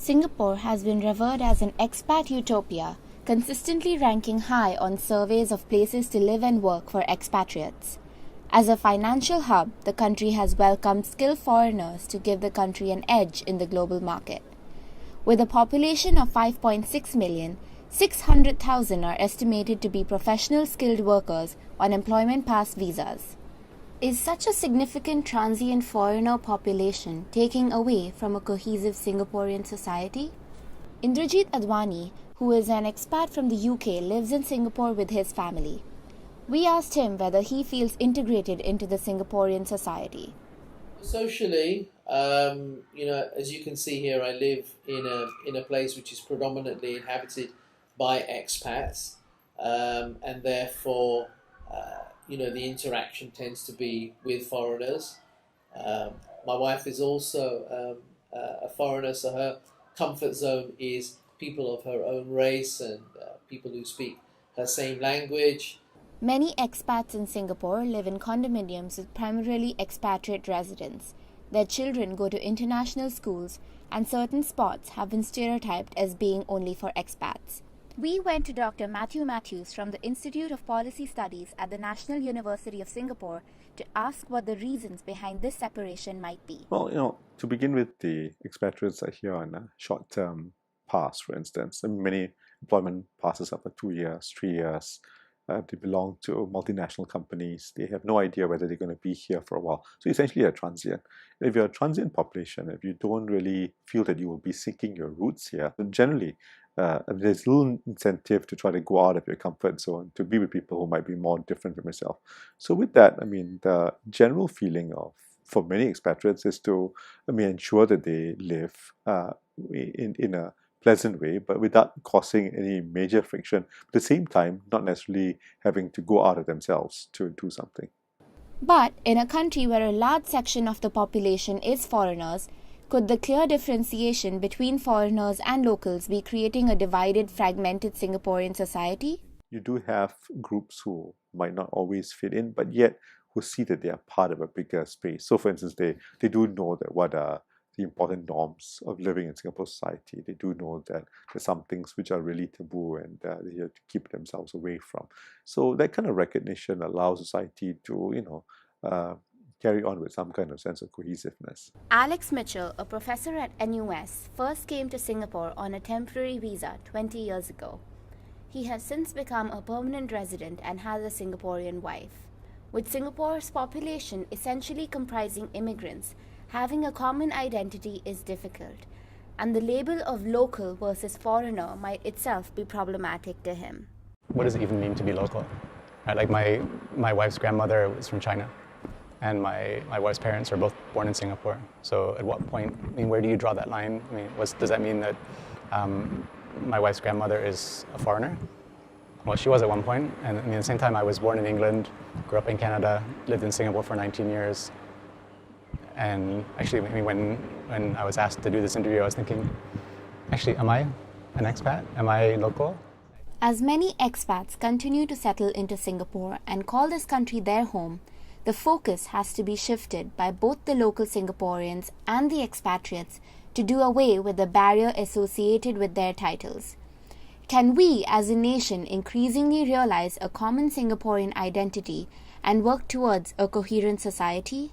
Singapore has been revered as an expat utopia, consistently ranking high on surveys of places to live and work for expatriates. As a financial hub, the country has welcomed skilled foreigners to give the country an edge in the global market. With a population of 5.6 million, 600,000 are estimated to be professional skilled workers on employment pass visas. Is such a significant transient foreigner population taking away from a cohesive Singaporean society? Indrajit Advani, who is an expat from the UK, lives in Singapore with his family. We asked him whether he feels integrated into the Singaporean society. Socially, as you can see here, I live in a place which is predominantly inhabited by expats, and therefore, the interaction tends to be with foreigners. My wife is also a foreigner, so her comfort zone is people of her own race and people who speak her same language. Many expats in Singapore live in condominiums with primarily expatriate residents. Their children go to international schools, and certain spots have been stereotyped as being only for expats. We went to Dr. Matthew Matthews from the Institute of Policy Studies at the National University of Singapore to ask what the reasons behind this separation might be. Well, to begin with, the expatriates are here on a short-term pass, for instance. Many employment passes are for 2 years, 3 years. They belong to multinational companies. They have no idea whether they're going to be here for a while. So essentially a transient. If you're a transient population, if you don't really feel that you will be sinking your roots here, then generally there's little incentive to try to go out of your comfort zone, to be with people who might be more different from yourself. So with that, the general feeling for many expatriates is to ensure that they live in a pleasant way, but without causing any major friction. At the same time, not necessarily having to go out of themselves to do something. But in a country where a large section of the population is foreigners, could the clear differentiation between foreigners and locals be creating a divided, fragmented Singaporean society? You do have groups who might not always fit in, but yet who see that they are part of a bigger space. So for instance, they do know that what are the important norms of living in Singapore society. They do know that there's some things which are really taboo and they have to keep themselves away from. So that kind of recognition allows society to, carry on with some kind of sense of cohesiveness. Alex Mitchell, a professor at NUS, first came to Singapore on a temporary visa 20 years ago. He has since become a permanent resident and has a Singaporean wife. With Singapore's population essentially comprising immigrants, having a common identity is difficult, and the label of local versus foreigner might itself be problematic to him. What does it even mean to be local? Right, like my wife's grandmother was from China, and my wife's parents are both born in Singapore. So at what point, where do you draw that line? Does that mean that my wife's grandmother is a foreigner? Well, she was at one point, and at the same time I was born in England, grew up in Canada, lived in Singapore for 19 years. And actually, when I was asked to do this interview, I was thinking, actually, am I an expat? Am I local? As many expats continue to settle into Singapore and call this country their home, the focus has to be shifted by both the local Singaporeans and the expatriates to do away with the barrier associated with their titles. Can we as a nation increasingly realize a common Singaporean identity and work towards a coherent society?